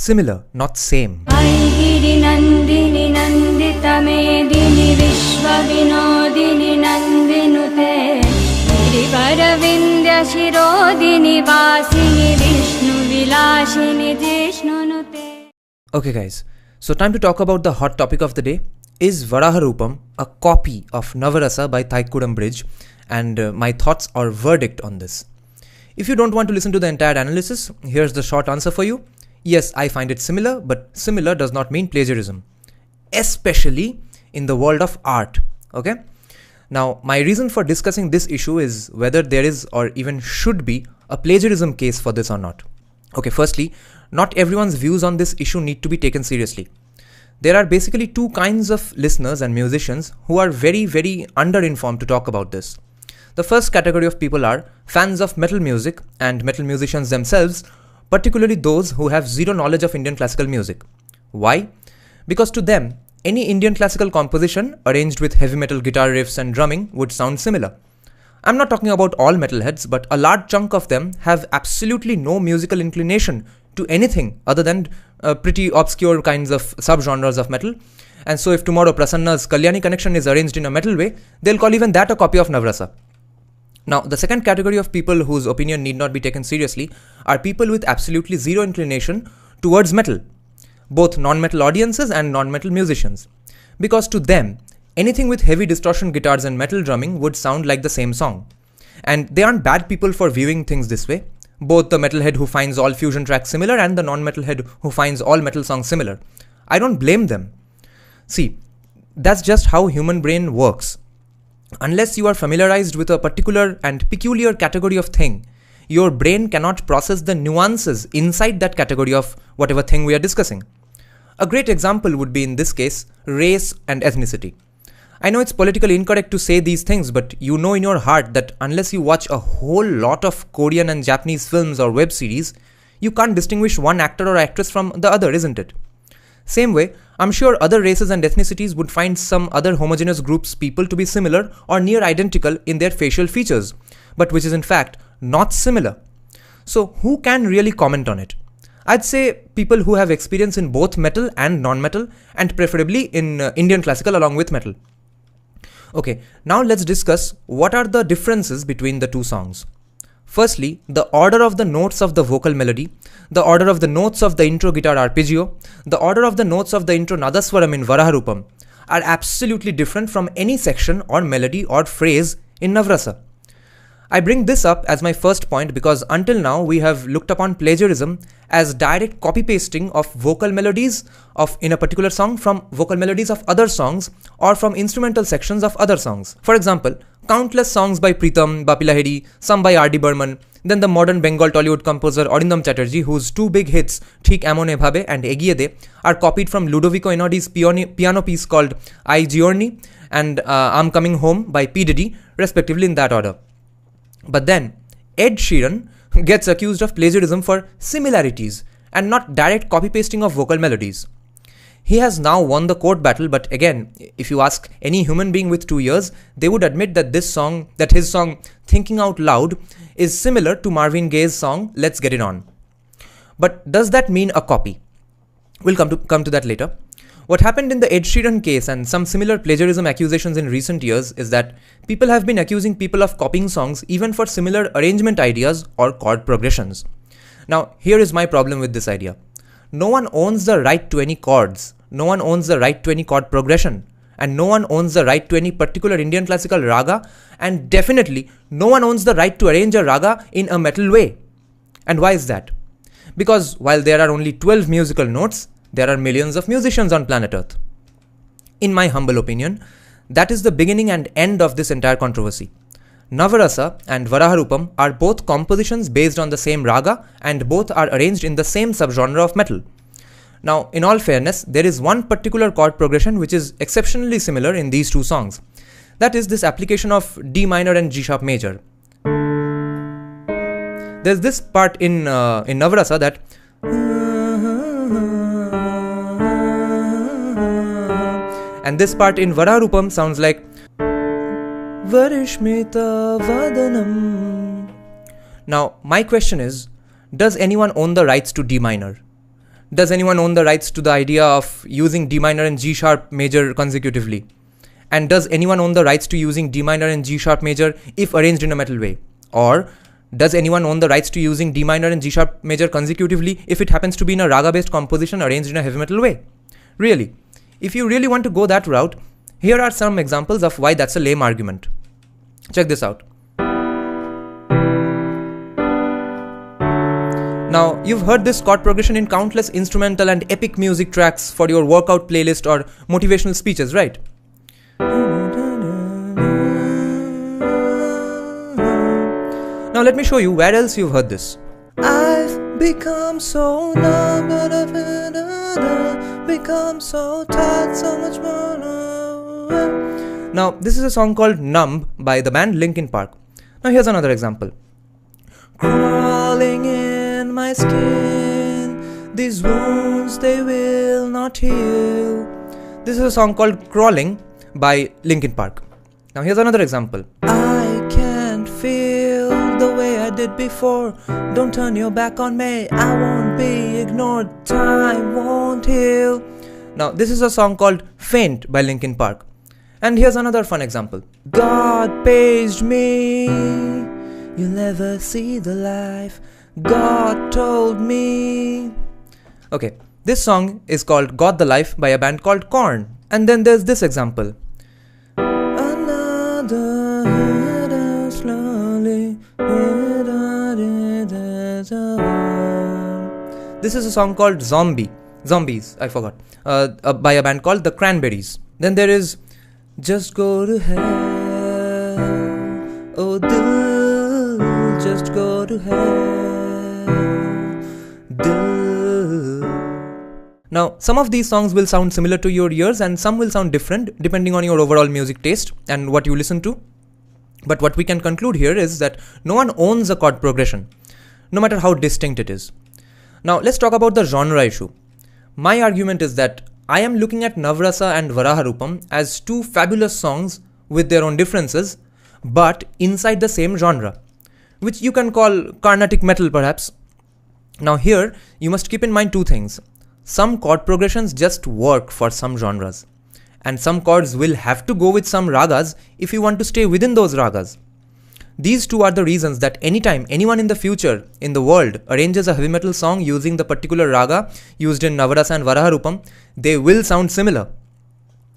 similar, not same. Okay guys, so time to talk about the hot topic of the day. Is Varaha Roopam a copy of Navarasa by Thaikudam Bridge? And my thoughts or verdict on this. If you don't want to listen to the entire analysis, here's the short answer for you. Yes, I find it similar, but similar does not mean plagiarism, especially in the world of art. Okay? Now, my reason for discussing this issue is whether there is or even should be a plagiarism case for this or not. Okay, firstly, not everyone's views on this issue need to be taken seriously. There are basically two kinds of listeners and musicians who are very, very underinformed to talk about this. The first category of people are fans of metal music and metal musicians themselves, particularly those who have zero knowledge of Indian classical music. Why? Because to them, any Indian classical composition arranged with heavy metal guitar riffs and drumming would sound similar. I'm not talking about all metalheads, but a large chunk of them have absolutely no musical inclination to anything other than pretty obscure kinds of subgenres of metal. And so if tomorrow Prasanna's Kalyani Connection is arranged in a metal way, they'll call even that a copy of Navarasa. Now, the second category of people whose opinion need not be taken seriously are people with absolutely zero inclination towards metal, both non-metal audiences and non-metal musicians. Because to them, anything with heavy distortion guitars and metal drumming would sound like the same song. And they aren't bad people for viewing things this way, both the metalhead who finds all fusion tracks similar and the non-metalhead who finds all metal songs similar. I don't blame them. See, that's just how human brain works. Unless you are familiarized with a particular and peculiar category of thing, your brain cannot process the nuances inside that category of whatever thing we are discussing. A great example would be in this case, race and ethnicity. I know it's politically incorrect to say these things, but you know in your heart that unless you watch a whole lot of Korean and Japanese films or web series, you can't distinguish one actor or actress from the other, isn't it? Same way, I'm sure other races and ethnicities would find some other homogeneous groups people to be similar or near identical in their facial features, but which is in fact not similar. So who can really comment on it? I'd say people who have experience in both metal and non-metal, and preferably in Indian classical along with metal. Okay, now let's discuss what are the differences between the two songs. Firstly, the order of the notes of the vocal melody, the order of the notes of the intro guitar arpeggio, the order of the notes of the intro nadaswaram in Varaha Roopam are absolutely different from any section or melody or phrase in Navarasa. I bring this up as my first point because until now we have looked upon plagiarism as direct copy-pasting of vocal melodies in a particular song from vocal melodies of other songs or from instrumental sections of other songs. For example, countless songs by Pritam, Bapi Lahiri, some by R.D. Burman, then the modern Bengal Tollywood composer Arindam Chatterjee, whose two big hits, Thik Emone Bhabe and Egiye De, are copied from Ludovico Einaudi's piano piece called I Giorni and I'm Coming Home by P. Diddy, respectively in that order. But then, Ed Sheeran gets accused of plagiarism for similarities and not direct copy-pasting of vocal melodies. He has now won the court battle, but again, if you ask any human being with 2 ears, they would admit that his song Thinking Out Loud is similar to Marvin Gaye's song Let's Get It On. But does that mean a copy? We'll come to that later. What happened in the Ed Sheeran case and some similar plagiarism accusations in recent years is that people have been accusing people of copying songs even for similar arrangement ideas or chord progressions. Now, here is my problem with this idea. No one owns the right to any chords, no one owns the right to any chord progression, and no one owns the right to any particular Indian classical raga, and definitely no one owns the right to arrange a raga in a metal way. And why is that? Because while there are only 12 musical notes, there are millions of musicians on planet Earth. In my humble opinion, that is the beginning and end of this entire controversy. Navarasa and Varaha Roopam are both compositions based on the same raga and both are arranged in the same subgenre of metal. Now, in all fairness, there is one particular chord progression which is exceptionally similar in these two songs. That is this application of D minor and G sharp major. There's this part in Navarasa that and this part in Varaha Roopam sounds like Varishmita Vadanam. Now, my question is, does anyone own the rights to D minor? Does anyone own the rights to the idea of using D minor and G sharp major consecutively? And does anyone own the rights to using D minor and G sharp major if arranged in a metal way? Or does anyone own the rights to using D minor and G sharp major consecutively if it happens to be in a raga based composition arranged in a heavy metal way? Really, if you really want to go that route, here are some examples of why that's a lame argument. Check this out. Now, you've heard this chord progression in countless instrumental and epic music tracks for your workout playlist or motivational speeches, right? Now let me show you where else you've heard this. I've become so numb, become so tired, so much more. Now this is a song called Numb by the band Linkin Park. Now here's another example. Crawling in my skin, these wounds they will not heal. This is a song called Crawling by Linkin Park. Now here's another example. I can't feel the way I did before. Don't turn your back on me, I won't be ignored. Time won't heal. Now this is a song called Faint by Linkin Park. And here's another fun example. God paged me, you'll never see the life God told me. Okay, this song is called Got the Life by a band called Korn. And then there's this example. Another slowly. This is a song called Zombies, I forgot, by a band called The Cranberries. Then there is Just Go to Hell, oh Dil, just go to hell, Dil. Now, some of these songs will sound similar to your ears and some will sound different depending on your overall music taste and what you listen to. But what we can conclude here is that no one owns a chord progression, no matter how distinct it is. Now, let's talk about the genre issue. My argument is that I am looking at Navarasa and Varaha Roopam as two fabulous songs with their own differences, but inside the same genre, which you can call Carnatic metal perhaps. Now here, you must keep in mind two things. Some chord progressions just work for some genres, and some chords will have to go with some ragas if you want to stay within those ragas. These two are the reasons that anytime anyone in the future in the world arranges a heavy metal song using the particular raga used in Navarasa and Varaha Roopam, they will sound similar.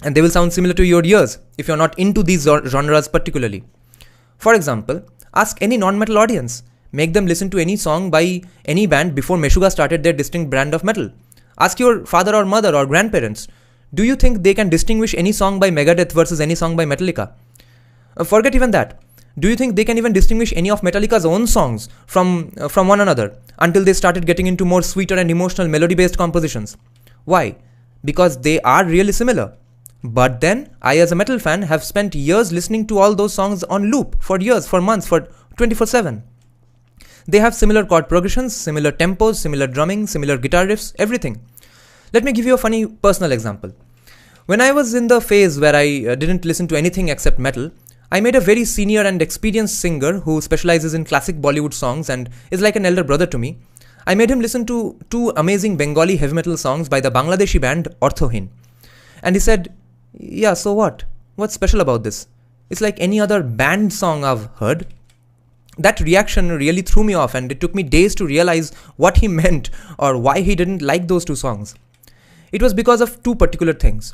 And they will sound similar to your ears if you're not into these genres particularly. For example, ask any non-metal audience. Make them listen to any song by any band before Meshuggah started their distinct brand of metal. Ask your father or mother or grandparents. Do you think they can distinguish any song by Megadeth versus any song by Metallica? Forget even that. Do you think they can even distinguish any of Metallica's own songs from one another until they started getting into more sweeter and emotional melody-based compositions? Why? Because they are really similar. But then, I as a metal fan have spent years listening to all those songs on loop for years, for months, for 24/7. They have similar chord progressions, similar tempos, similar drumming, similar guitar riffs, everything. Let me give you a funny personal example. When I was in the phase where I didn't listen to anything except metal, I made a very senior and experienced singer who specializes in classic Bollywood songs and is like an elder brother to me. I made him listen to two amazing Bengali heavy metal songs by the Bangladeshi band Orthoheen. And he said, "Yeah, so what? What's special about this? It's like any other band song I've heard." That reaction really threw me off, and it took me days to realize what he meant or why he didn't like those two songs. It was because of two particular things.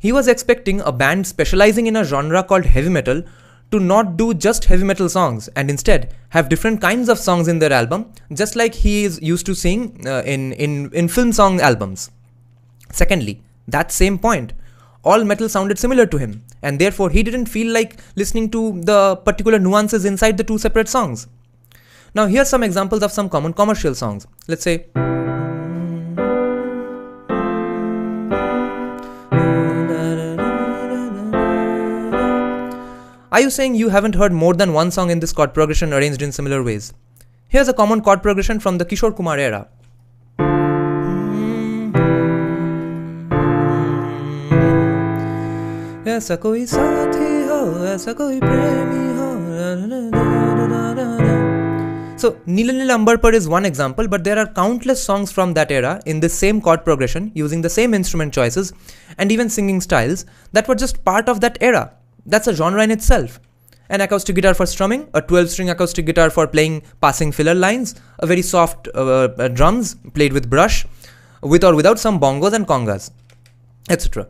He was expecting a band specializing in a genre called heavy metal to not do just heavy metal songs and instead have different kinds of songs in their album, just like he is used to seeing in film song albums. Secondly, that same point, all metal sounded similar to him, and therefore he didn't feel like listening to the particular nuances inside the two separate songs. Now here's some examples of some common commercial songs. Let's say, are you saying you haven't heard more than one song in this chord progression arranged in similar ways? Here's a common chord progression from the Kishore Kumar era. ऐसा कोई साथी हो, ऐसा कोई प्रेमी हो. So Nila Nila Ambar Par is one example, but there are countless songs from that era in the same chord progression, using the same instrument choices and even singing styles that were just part of that era. That's a genre in itself. An acoustic guitar for strumming, a 12-string acoustic guitar for playing passing filler lines, a very soft drums played with brush, with or without some bongos and congas, etc.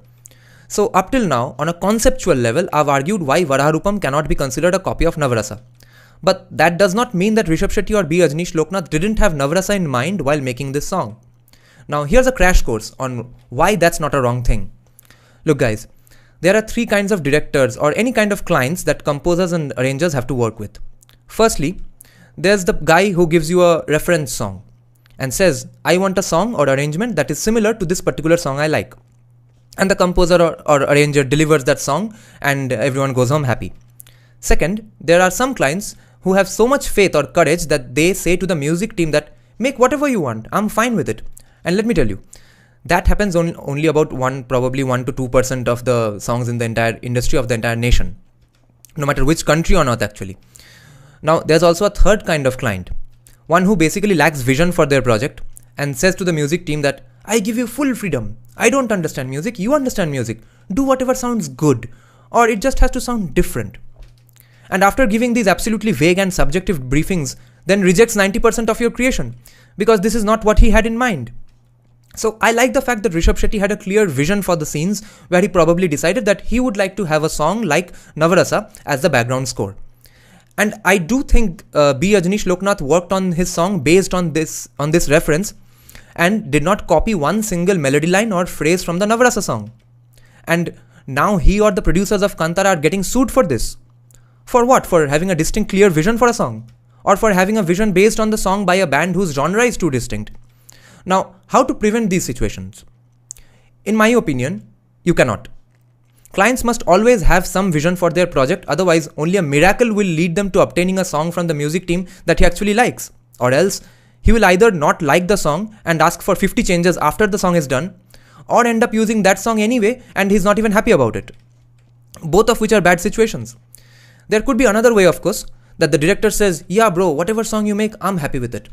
So up till now, on a conceptual level, I've argued why Varaha Roopam cannot be considered a copy of Navarasa. But that does not mean that Rishabh Shetty or B. Ajnish Loknath didn't have Navarasa in mind while making this song. Now here's a crash course on why that's not a wrong thing. Look guys, there are three kinds of directors or any kind of clients that composers and arrangers have to work with. Firstly, there's the guy who gives you a reference song and says, I want a song or arrangement that is similar to this particular song I like. And the composer or arranger delivers that song and everyone goes home happy. Second, there are some clients who have so much faith or courage that they say to the music team that make whatever you want, I'm fine with it. And let me tell you, that happens only about probably 1 to 2% of the songs in the entire industry of the entire nation, no matter which country on earth actually. Now there's also a third kind of client, one who basically lacks vision for their project and says to the music team that I give you full freedom. I don't understand music, you understand music. Do whatever sounds good, or it just has to sound different. And after giving these absolutely vague and subjective briefings, then rejects 90% of your creation, because this is not what he had in mind. So I like the fact that Rishabh Shetty had a clear vision for the scenes where he probably decided that he would like to have a song like Navarasa as the background score. And I do think B. Ajnish Loknath worked on his song based on this reference and did not copy one single melody line or phrase from the Navarasa song. And now he or the producers of Kantara are getting sued for this. For what? For having a distinct clear vision for a song? Or for having a vision based on the song by a band whose genre is too distinct? Now, how to prevent these situations? In my opinion, you cannot. Clients must always have some vision for their project, otherwise only a miracle will lead them to obtaining a song from the music team that he actually likes. Or else, he will either not like the song and ask for 50 changes after the song is done, or end up using that song anyway and he's not even happy about it. Both of which are bad situations. There could be another way, of course, that the director says, yeah bro, whatever song you make, I'm happy with it.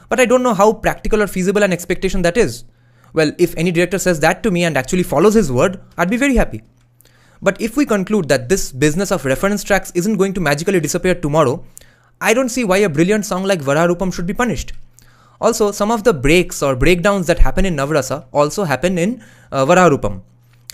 But I don't know how practical or feasible an expectation that is. Well, if any director says that to me and actually follows his word, I'd be very happy. But if we conclude that this business of reference tracks isn't going to magically disappear tomorrow, I don't see why a brilliant song like Varaha Roopam should be punished. Also, some of the breaks or breakdowns that happen in Navarasa also happen in Varaha Roopam.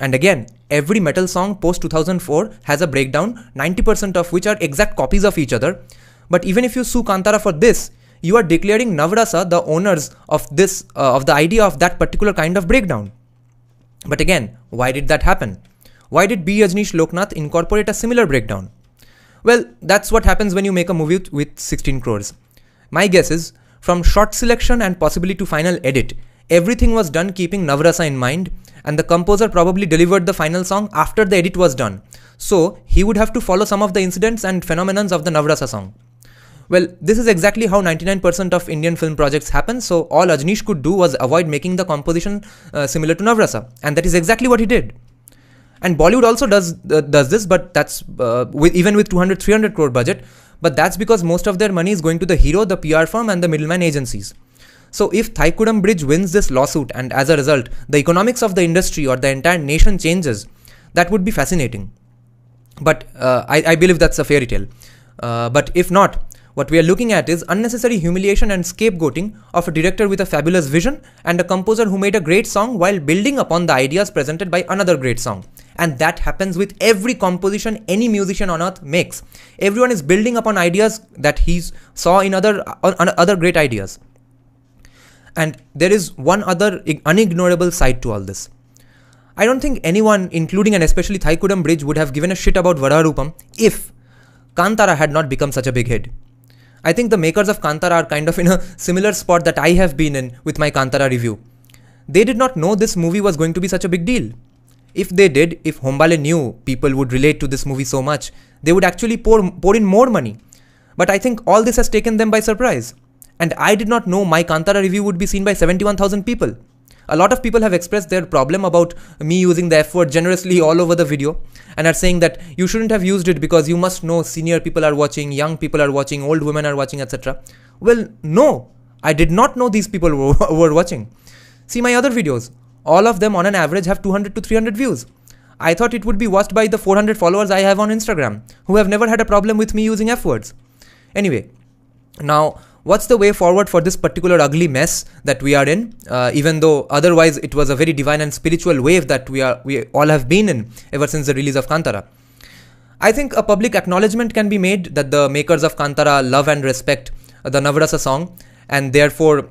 And again, every metal song post 2004 has a breakdown, 90% of which are exact copies of each other. But even if you sue Kantara for this, you are declaring Navarasa the owners of this, of the idea of that particular kind of breakdown. But again, why did that happen? Why did B. Ajnish Loknath incorporate a similar breakdown? Well, that's what happens when you make a movie with 16 crores. My guess is, from shot selection and possibly to final edit, everything was done keeping Navarasa in mind, and the composer probably delivered the final song after the edit was done. So, he would have to follow some of the incidents and phenomenons of the Navarasa song. Well, this is exactly how 99% of Indian film projects happen, so all Ajnish could do was avoid making the composition similar to Navarasa, and that is exactly what he did. And Bollywood also does this, but that's even with 200-300 crore budget, but that's because most of their money is going to the hero, the PR firm and the middleman agencies. So if Thaikudam Bridge wins this lawsuit and as a result, the economics of the industry or the entire nation changes, that would be fascinating. But I believe that's a fairy tale. But if not, what we are looking at is unnecessary humiliation and scapegoating of a director with a fabulous vision and a composer who made a great song while building upon the ideas presented by another great song. And that happens with every composition any musician on earth makes. Everyone is building upon ideas that he saw in other great ideas. And there is one other unignorable side to all this. I don't think anyone, including and especially Thaikudam Bridge, would have given a shit about Varaha Roopam if Kantara had not become such a big hit. I think the makers of Kantara are kind of in a similar spot that I have been in with my Kantara review. They did not know this movie was going to be such a big deal. If they did, if Hombale knew people would relate to this movie so much, they would actually pour in more money. But I think all this has taken them by surprise. And I did not know my Kantara review would be seen by 71,000 people. A lot of people have expressed their problem about me using the F word generously all over the video and are saying that you shouldn't have used it because you must know senior people are watching, young people are watching, old women are watching, etc. Well, no, I did not know these people were watching. See my other videos. All of them on an average have 200 to 300 views. I thought it would be watched by the 400 followers I have on Instagram, who have never had a problem with me using F words. Anyway, now what's the way forward for this particular ugly mess that we are in, even though otherwise it was a very divine and spiritual wave that we all have been in ever since the release of Kantara. I think a public acknowledgement can be made that the makers of Kantara love and respect the Navarasa song, and therefore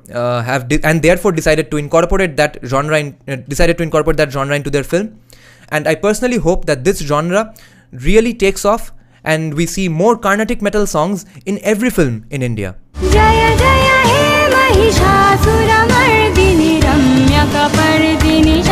decided to incorporate that genre into their film. And I personally hope that this genre really takes off and we see more Carnatic metal songs in every film in India. Jaya Jaya He Mahishasura Mardini Ramyaka Pardini